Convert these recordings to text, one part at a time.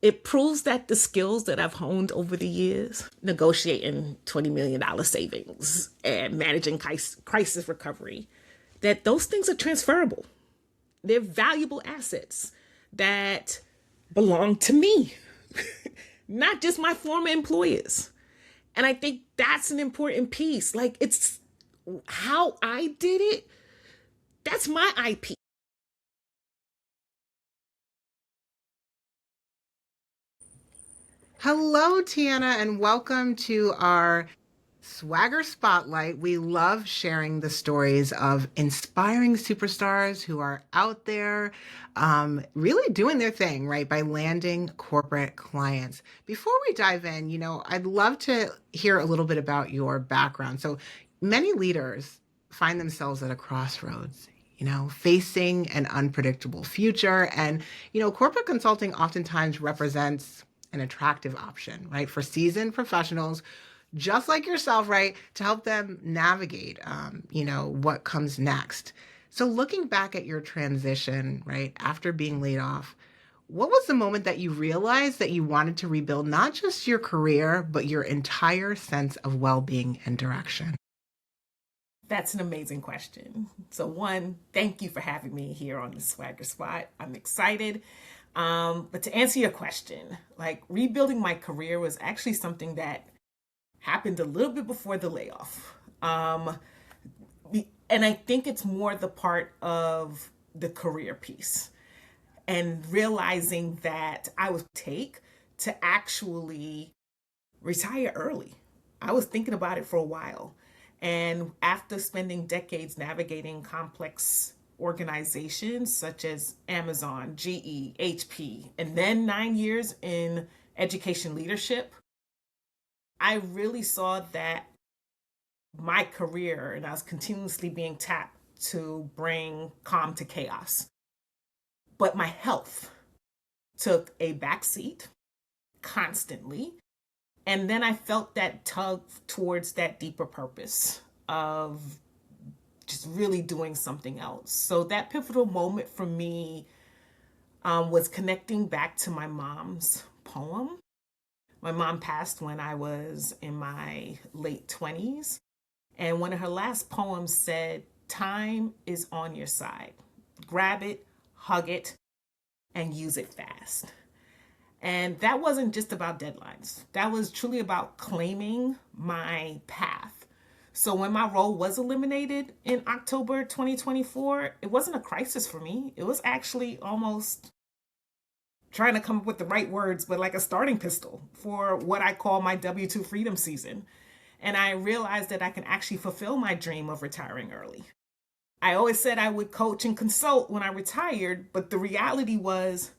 It proves that the skills that I've honed over the years, negotiating $20 million savings and managing crisis recovery, that those things are transferable. They're valuable assets that belong to me, not just my former employers. And I think that's an important piece. Like, it's how I did it. That's my IP. Hello, Tiana, and welcome to our Swagger Spotlight. We love sharing the stories of inspiring superstars who are out there really doing their thing, right, by landing corporate clients. Before we dive in, I'd love to hear a little bit about your background. So many leaders find themselves at a crossroads. Facing an unpredictable future. And, corporate consulting oftentimes represents an attractive option, right, for seasoned professionals just like yourself, right, to help them navigate, what comes next. So, looking back at your transition, right, after being laid off, what was the moment that you realized that you wanted to rebuild not just your career, but your entire sense of well being and direction? That's an amazing question. So, one, thank you for having me here on the Swagger Spot. I'm excited. But to answer your question, like, rebuilding my career was actually something that happened a little bit before the layoff. And I think it's more the part of the career piece and realizing that I would take to actually retire early. I was thinking about it for a while. And after spending decades navigating complex organizations such as Amazon, GE, HP, and then 9 years in education leadership, I really saw that my career, and I was continuously being tapped to bring calm to chaos. But my health took a backseat constantly. And then I felt that tug towards that deeper purpose of just really doing something else. So that pivotal moment for me was connecting back to my mom's poem. My mom passed when I was in my late 20s. And one of her last poems said, "Time is on your side. Grab it, hug it, and use it fast." And that wasn't just about deadlines. That was truly about claiming my path. So when my role was eliminated in October 2024, it wasn't a crisis for me. It was actually almost trying to come up with the right words, but like a starting pistol for what I call my W-2 freedom season. And I realized that I can actually fulfill my dream of retiring early. I always said I would coach and consult when I retired, but the reality was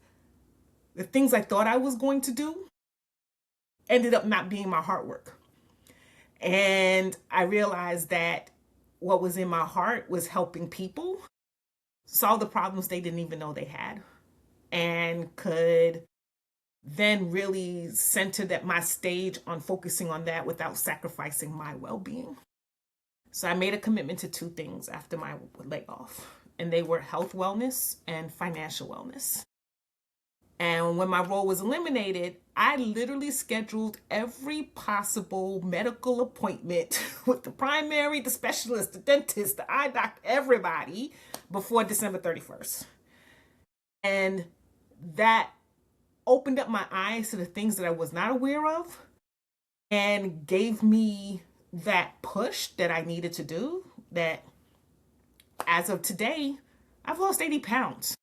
the things I thought I was going to do ended up not being my heart work. And I realized that what was in my heart was helping people solve the problems they didn't even know they had, and could then really center that my stage on focusing on that without sacrificing my well-being. So I made a commitment to two things after my layoff, and they were health wellness and financial wellness. And when my role was eliminated, I literally scheduled every possible medical appointment with the primary, the specialist, the dentist, the eye doctor, everybody before December 31st. And that opened up my eyes to the things that I was not aware of and gave me that push that I needed to do. That as of today, I've lost 80 pounds.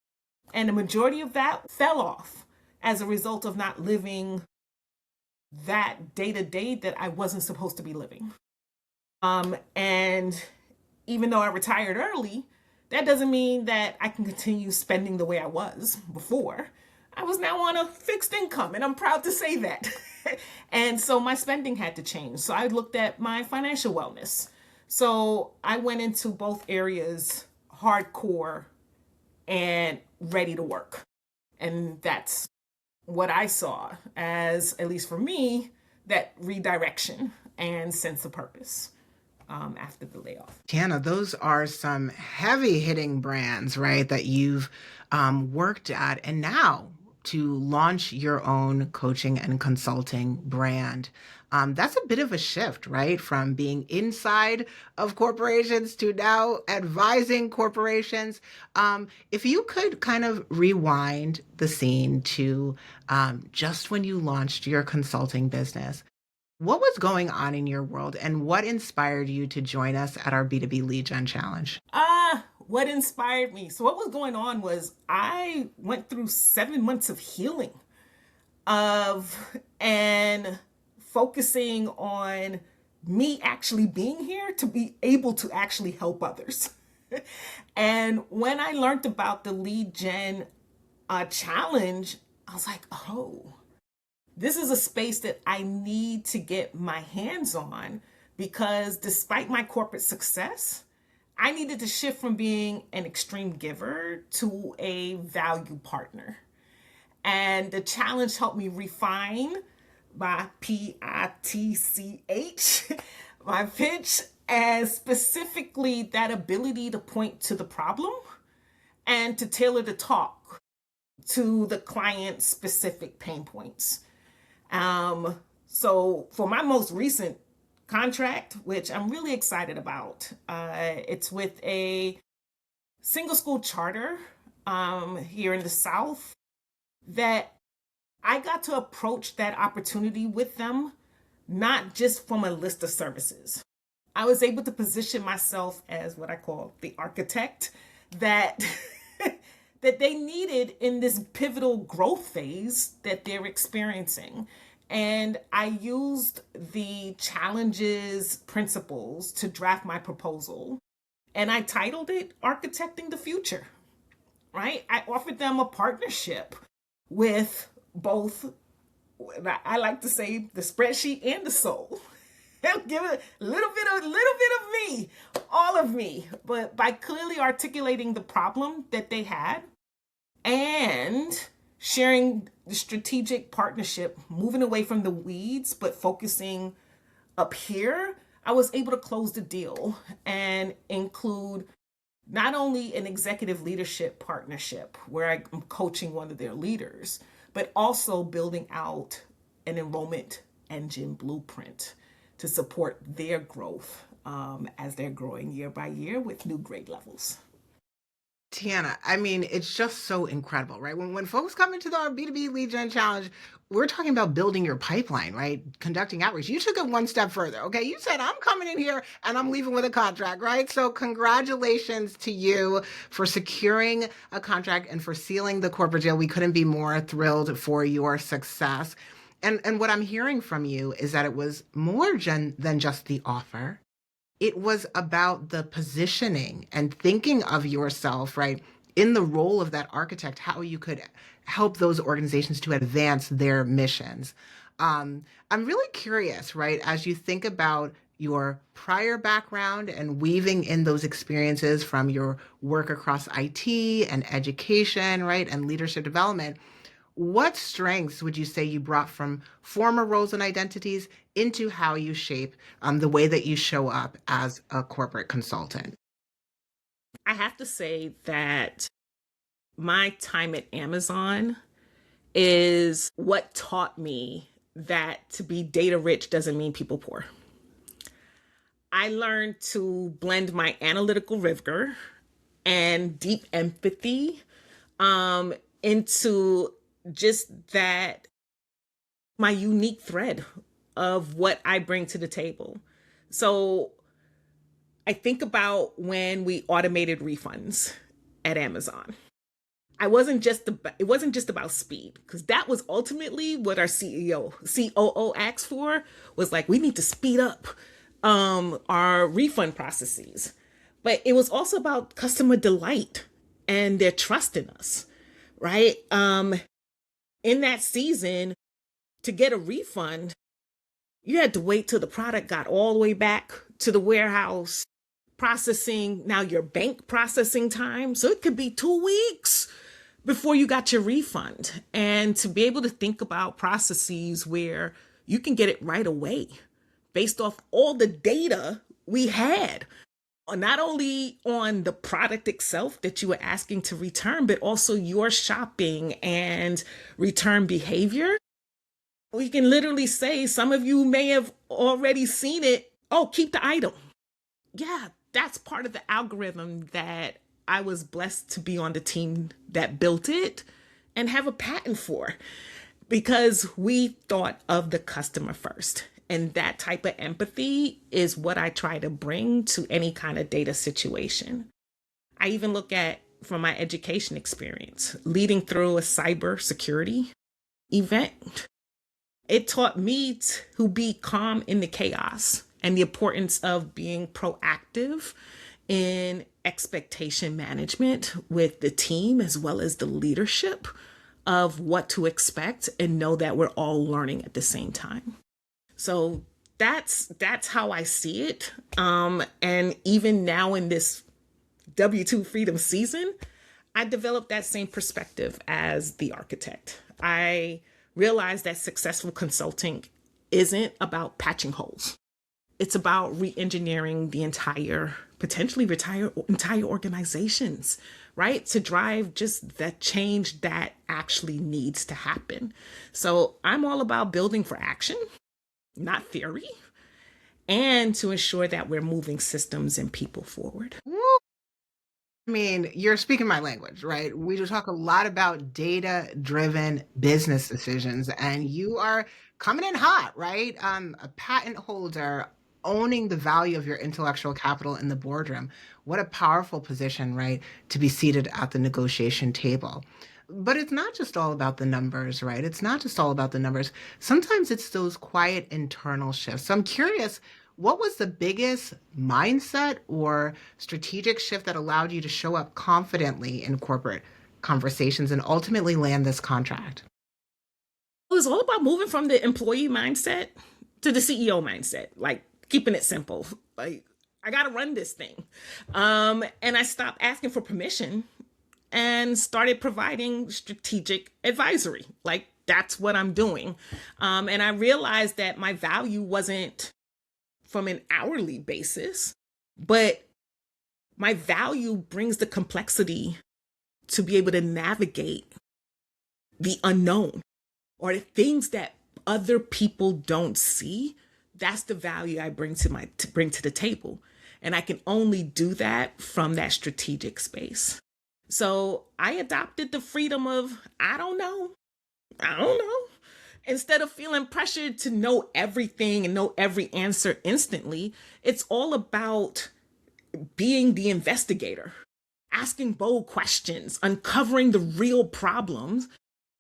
And the majority of that fell off as a result of not living that day to day that I wasn't supposed to be living. And even though I retired early, that doesn't mean that I can continue spending the way I was before. I was now on a fixed income, and I'm proud to say that. And so my spending had to change. So I looked at my financial wellness. So I went into both areas hardcore and ready to work. And that's what I saw as, at least for me, that redirection and sense of purpose after the layoff. Tiana, those are some heavy hitting brands, right, that you've worked at. And now to launch your own coaching and consulting brand. That's a bit of a shift, right? From being inside of corporations to now advising corporations. If you could kind of rewind the scene to just when you launched your consulting business, what was going on in your world and what inspired you to join us at our B2B Lead Gen Challenge? What inspired me? So what was going on was I went through 7 months of healing and focusing on me actually being here to be able to actually help others. And when I learned about the Lead Gen challenge, I was like, oh, this is a space that I need to get my hands on, because despite my corporate success, I needed to shift from being an extreme giver to a value partner. And the challenge helped me refine my PITCH, my pitch, and specifically that ability to point to the problem and to tailor the talk to the client's specific pain points. So for my most recent contract, which I'm really excited about, it's with a single school charter here in the South, that I got to approach that opportunity with them, not just from a list of services. I was able to position myself as what I call the architect that that they needed in this pivotal growth phase that they're experiencing. And I used the challenges principles to draft my proposal, and I titled it Architecting the Future, right? I offered them a partnership with both, I like to say, the spreadsheet and the soul. Give it a little bit of me, all of me, but by clearly articulating the problem that they had and sharing the strategic partnership, moving away from the weeds, but focusing up here, I was able to close the deal and include not only an executive leadership partnership where I'm coaching one of their leaders, but also building out an enrollment engine blueprint to support their growth as they're growing year by year with new grade levels. Tiana, I mean, it's just so incredible, right? When folks come into our B2B Lead Gen Challenge, we're talking about building your pipeline, right? Conducting outreach. You took it one step further, okay? You said, I'm coming in here and I'm leaving with a contract, right? So congratulations to you for securing a contract and for sealing the corporate deal. We couldn't be more thrilled for your success. And what I'm hearing from you is that it was more than just the offer. It was about the positioning and thinking of yourself, right, in the role of that architect, how you could help those organizations to advance their missions. I'm really curious, right, as you think about your prior background and weaving in those experiences from your work across IT and education, right, and leadership development. What strengths would you say you brought from former roles and identities into how you shape the way that you show up as a corporate consultant? I have to say that my time at Amazon is what taught me that to be data rich doesn't mean people poor. I learned to blend my analytical rigor and deep empathy into just that, my unique thread of what I bring to the table. So I think about when we automated refunds at Amazon. It wasn't just about speed, because that was ultimately what our COO asked for, was like, we need to speed up our refund processes. But it was also about customer delight and their trust in us, right? In that season, to get a refund, you had to wait till the product got all the way back to the warehouse, processing, now your bank processing time. So it could be 2 weeks before you got your refund. And to be able to think about processes where you can get it right away based off all the data we had. not only on the product itself that you were asking to return, but also your shopping and return behavior. We can literally say some of you may have already seen it. Oh, keep the item. Yeah, that's part of the algorithm that I was blessed to be on the team that built it and have a patent for, because we thought of the customer first. And that type of empathy is what I try to bring to any kind of data situation. I even look at, from my education experience, leading through a cyber security event, it taught me to be calm in the chaos and the importance of being proactive in expectation management with the team as well as the leadership of what to expect, and know that we're all learning at the same time. So that's how I see it. And even now in this W2 freedom season, I developed that same perspective as the architect. I realized that successful consulting isn't about patching holes. It's about re-engineering the potentially entire organizations, right? To drive just that change that actually needs to happen. So I'm all about building for action, not theory, and to ensure that we're moving systems and people forward. I mean, you're speaking my language, right? We do talk a lot about data-driven business decisions, and you are coming in hot, right? A patent holder owning the value of your intellectual capital in the boardroom. What a powerful position, right? To be seated at the negotiation table. But it's not just all about the numbers, right? It's not just all about the numbers. Sometimes it's those quiet internal shifts. So I'm curious, what was the biggest mindset or strategic shift that allowed you to show up confidently in corporate conversations and ultimately land this contract? It was all about moving from the employee mindset to the CEO mindset, like keeping it simple. Like, I got to run this thing. And I stopped asking for permission and started providing strategic advisory. Like, that's what I'm doing. And I realized that my value wasn't from an hourly basis, but my value brings the complexity to be able to navigate the unknown or the things that other people don't see. That's the value I bring to the table. And I can only do that from that strategic space. So I adopted the freedom of, I don't know. Instead of feeling pressured to know everything and know every answer instantly, it's all about being the investigator, asking bold questions, uncovering the real problems.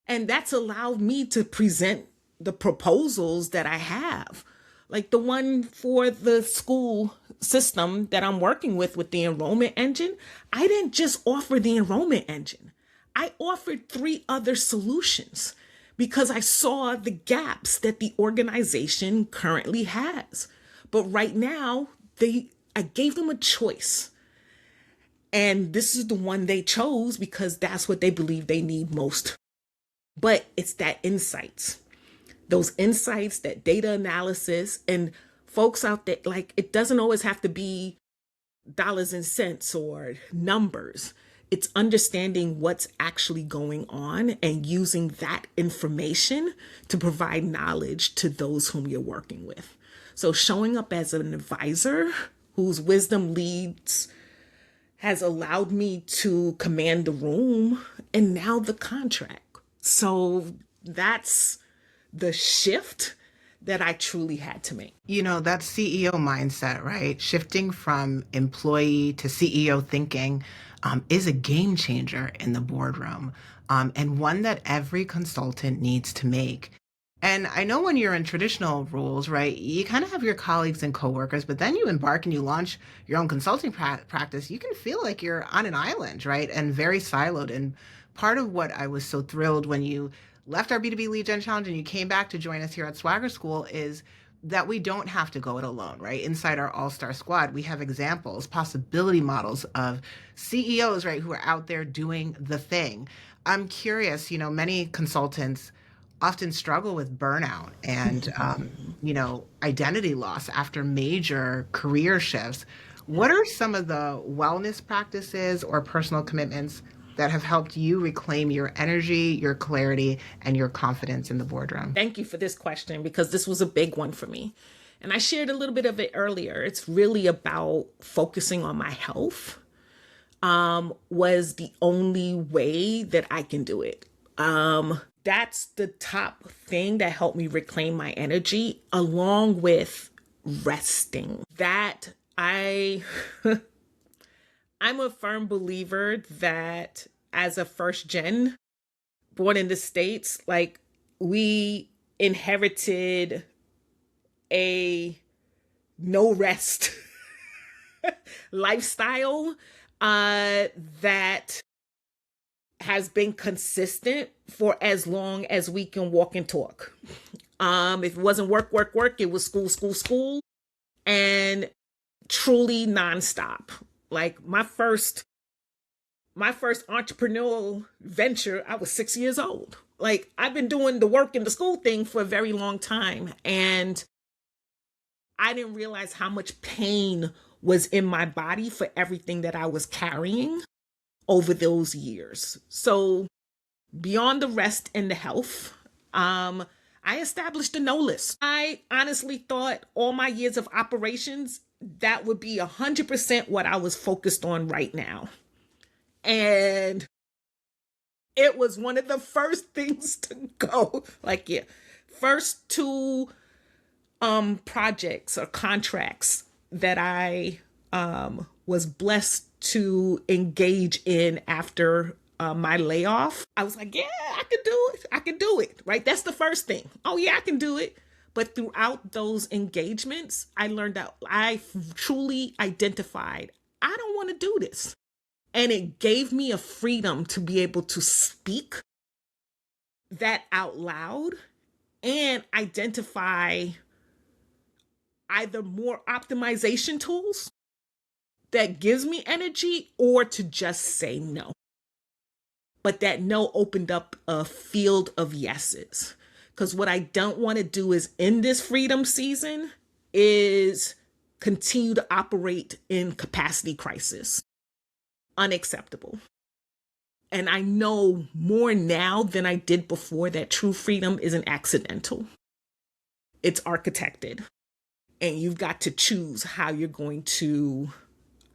And that's allowed me to present the proposals that I have. Like the one for the school system that I'm working with the enrollment engine. I didn't just offer the enrollment engine. I offered 3 other solutions because I saw the gaps that the organization currently has. But right now, I gave them a choice. And this is the one they chose because that's what they believe they need most. But it's that insights, those insights, that data analysis, and folks out there, like, it doesn't always have to be dollars and cents or numbers. It's understanding what's actually going on and using that information to provide knowledge to those whom you're working with. So showing up as an advisor whose wisdom leads has allowed me to command the room and now the contract. So that's the shift that I truly had to make. You know, that CEO mindset, right? Shifting from employee to CEO thinking is a game changer in the boardroom, and one that every consultant needs to make. And I know when you're in traditional roles, right, you kind of have your colleagues and coworkers, but then you embark and you launch your own consulting practice, you can feel like you're on an island, right, and very siloed. And part of what I was so thrilled when you left our B2B Lead Gen Challenge and you came back to join us here at Swagger School is that we don't have to go it alone, right? Inside our all-star squad, we have examples, possibility models of CEOs, right, who are out there doing the thing. I'm curious, you know, many consultants often struggle with burnout and, you know, identity loss after major career shifts. What are some of the wellness practices or personal commitments that have helped you reclaim your energy, your clarity, and your confidence in the boardroom? Thank you for this question because this was a big one for me. And I shared a little bit of it earlier. It's really about focusing on my health. Was the only way that I can do it. That's the top thing that helped me reclaim my energy, along with resting. That I'm a firm believer that as a first gen born in the States, like we inherited a no rest lifestyle that has been consistent for as long as we can walk and talk. If it wasn't work, work, work, it was school, school, school, and truly nonstop. Like my first entrepreneurial venture, I was 6 years old. Like I've been doing the work and the school thing for a very long time, and I didn't realize how much pain was in my body for everything that I was carrying over those years. So beyond the rest and the health, I established a no list. I honestly thought all my years of operations, that would be 100% what I was focused on right now. And it was one of the first things to go. Like, yeah, first two projects or contracts that I was blessed to engage in after my layoff. I was like, yeah, I can do it. I can do it. Right. That's the first thing. Oh, yeah, I can do it. But throughout those engagements, I learned that I truly identified, I don't want to do this. And it gave me a freedom to be able to speak that out loud and identify either more optimization tools that gives me energy or to just say no. But that no opened up a field of yeses. Because what I don't want to do is in this freedom season is continue to operate in capacity crisis. Unacceptable. And I know more now than I did before that true freedom isn't accidental. It's architected. And you've got to choose how you're going to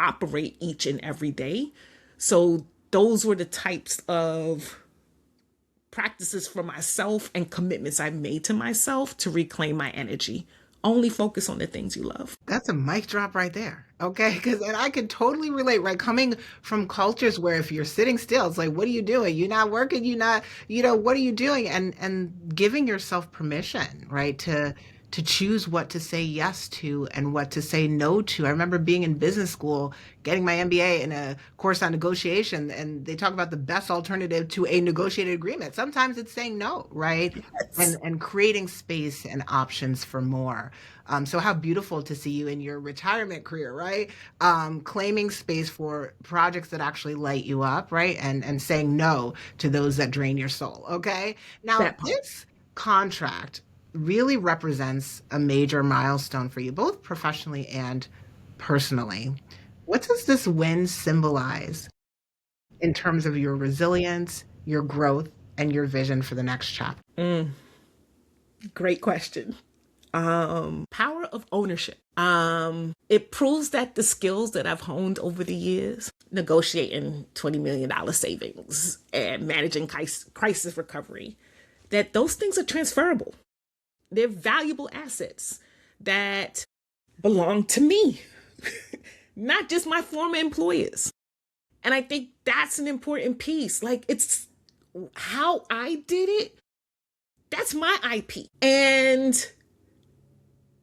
operate each and every day. So those were the types of practices for myself and commitments I made to myself to reclaim my energy. Only focus on the things you love. That's a mic drop right there. Okay. And I can totally relate, right? Coming from cultures where if you're sitting still, it's like, what are you doing? You're not working. You're not, what are you doing? And giving yourself permission, right? To choose what to say yes to and what to say no to. I remember being in business school, getting my MBA in a course on negotiation, and they talk about the best alternative to a negotiated agreement. Sometimes it's saying no, right? Yes. And creating space and options for more. So how beautiful to see you in your retirement career, right? Claiming space for projects that actually light you up, right? And saying no to those that drain your soul. Okay. Now, this contract really represents a major milestone for you, both professionally and personally. What does this win symbolize in terms of your resilience, your growth, and your vision for the next chapter? Great question. Power of ownership. It proves that the skills that I've honed over the years, negotiating $20 million savings and managing crisis recovery, that those things are transferable. They're valuable assets that belong to me, not just my former employers. And I think that's an important piece. Like, it's how I did it. That's my IP. And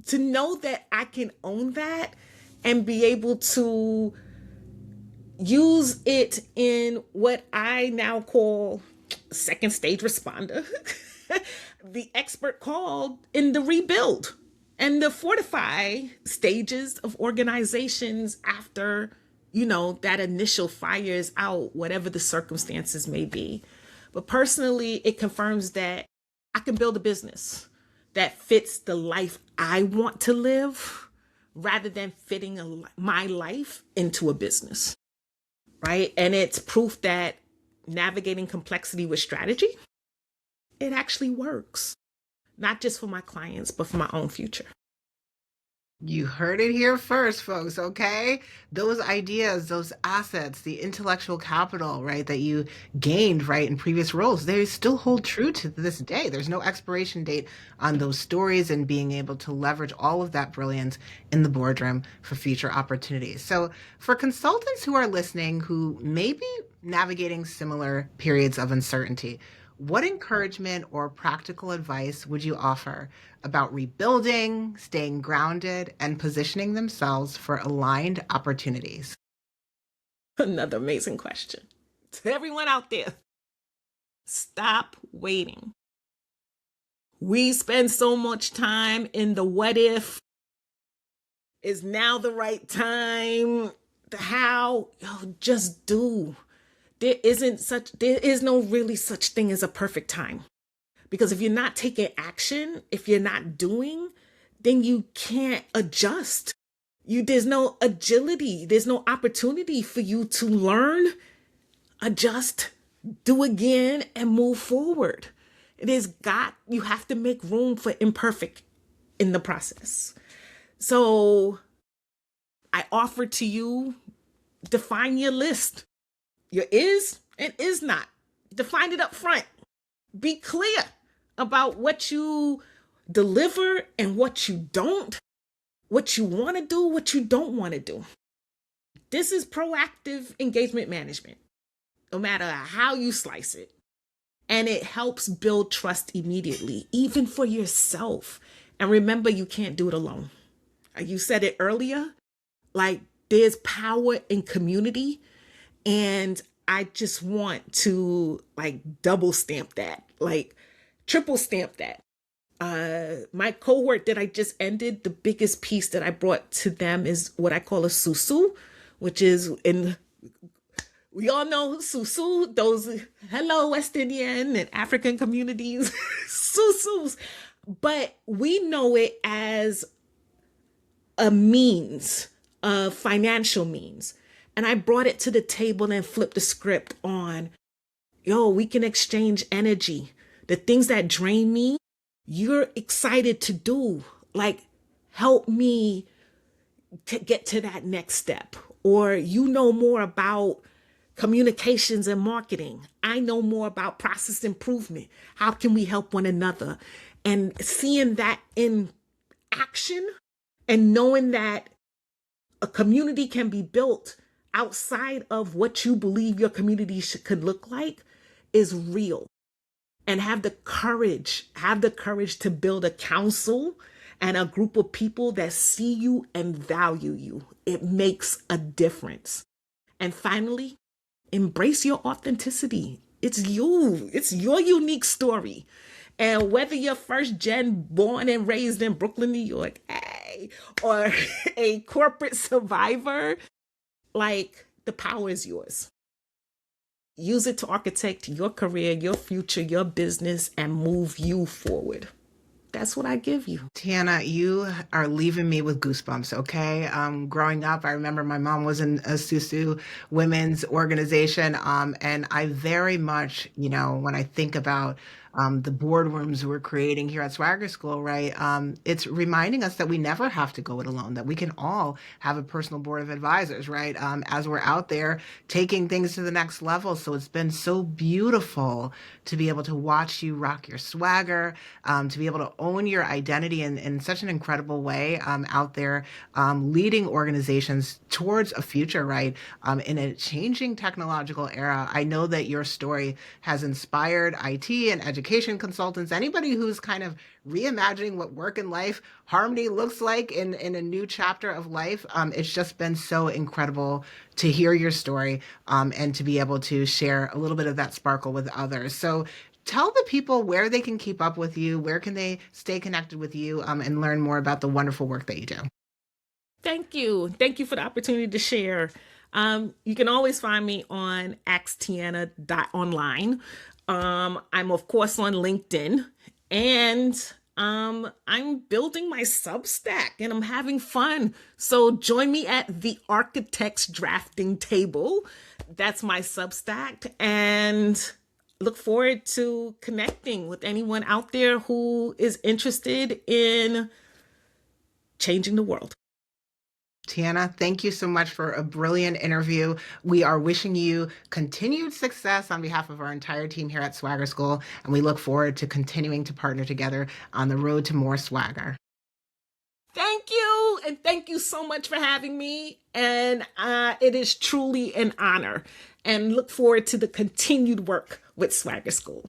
to know that I can own that and be able to use it in what I now call second stage responder, the expert called in the rebuild and the fortify stages of organizations after, that initial fire is out, whatever the circumstances may be. But personally, it confirms that I can build a business that fits the life I want to live rather than fitting my life into a business, right? And it's proof that navigating complexity with strategy, it actually works, not just for my clients, but for my own future. You heard it here first, folks, okay? Those ideas, those assets, the intellectual capital, right, that you gained, right, in previous roles, they still hold true to this day. There's no expiration date on those stories and being able to leverage all of that brilliance in the boardroom for future opportunities. So, for consultants who are listening who may be navigating similar periods of uncertainty, what encouragement or practical advice would you offer about rebuilding, staying grounded, and positioning themselves for aligned opportunities? Another amazing question. To everyone out there, stop waiting. We spend so much time in the what if. Is now the right time? The how? Yo, just do. There is no really such thing as a perfect time. Because if you're not taking action, if you're not doing, then you can't adjust. There's no agility. There's no opportunity for you to learn, adjust, do again, and move forward. You have to make room for imperfect in the process. So I offer to you, define your list. Your is and is not. Define it up front. Be clear about what you deliver and what you don't, what you want to do, what you don't want to do. This is proactive engagement management, no matter how you slice it. And it helps build trust immediately, even for yourself. And remember, you can't do it alone. You said it earlier, like there's power in community. And I just want to double stamp that, triple stamp that. My cohort that I just ended, the biggest piece that I brought to them is what I call a susu, which is we all know susu, those hello West Indian and African communities, susus. But we know it as a means, a financial means. And I brought it to the table and flipped the script on, we can exchange energy. The things that drain me, you're excited to do. Help me to get to that next step. Or you know more about communications and marketing. I know more about process improvement. How can we help one another? And seeing that in action and knowing that a community can be built outside of what you believe your community could look like is real. And have the courage to build a council and a group of people that see you and value you. It makes a difference. And finally, embrace your authenticity. It's you. It's your unique story. And whether you're first gen born and raised in Brooklyn, New York, or a corporate survivor, the power is yours. Use it to architect your career, your future, your business, and move you forward. That's what I give you. Tiana, you are leaving me with goosebumps, okay? Growing up, I remember my mom was in a Susu women's organization, and I very much, when I think about the boardrooms we're creating here at Swagger School, right? It's reminding us that we never have to go it alone, that we can all have a personal board of advisors, right? As we're out there taking things to the next level. So it's been so beautiful to be able to watch you rock your swagger, to be able to own your identity in such an incredible way out there, leading organizations towards a future, right? In a changing technological era. I know that your story has inspired IT and education consultants, anybody who's kind of reimagining what work and life harmony looks like in a new chapter of life. It's just been so incredible to hear your story and to be able to share a little bit of that sparkle with others. So tell the people where they can keep up with you, where can they stay connected with you and learn more about the wonderful work that you do. Thank you. Thank you for the opportunity to share. You can always find me on AskTiana.online. I'm of course on LinkedIn, and I'm building my Substack and I'm having fun. So join me at the Architect's Drafting Table. That's my Substack, and look forward to connecting with anyone out there who is interested in changing the world. Tiana, thank you so much for a brilliant interview. We are wishing you continued success on behalf of our entire team here at Swagger School, and we look forward to continuing to partner together on the road to more swagger. Thank you, and thank you so much for having me. And it is truly an honor, and look forward to the continued work with Swagger School.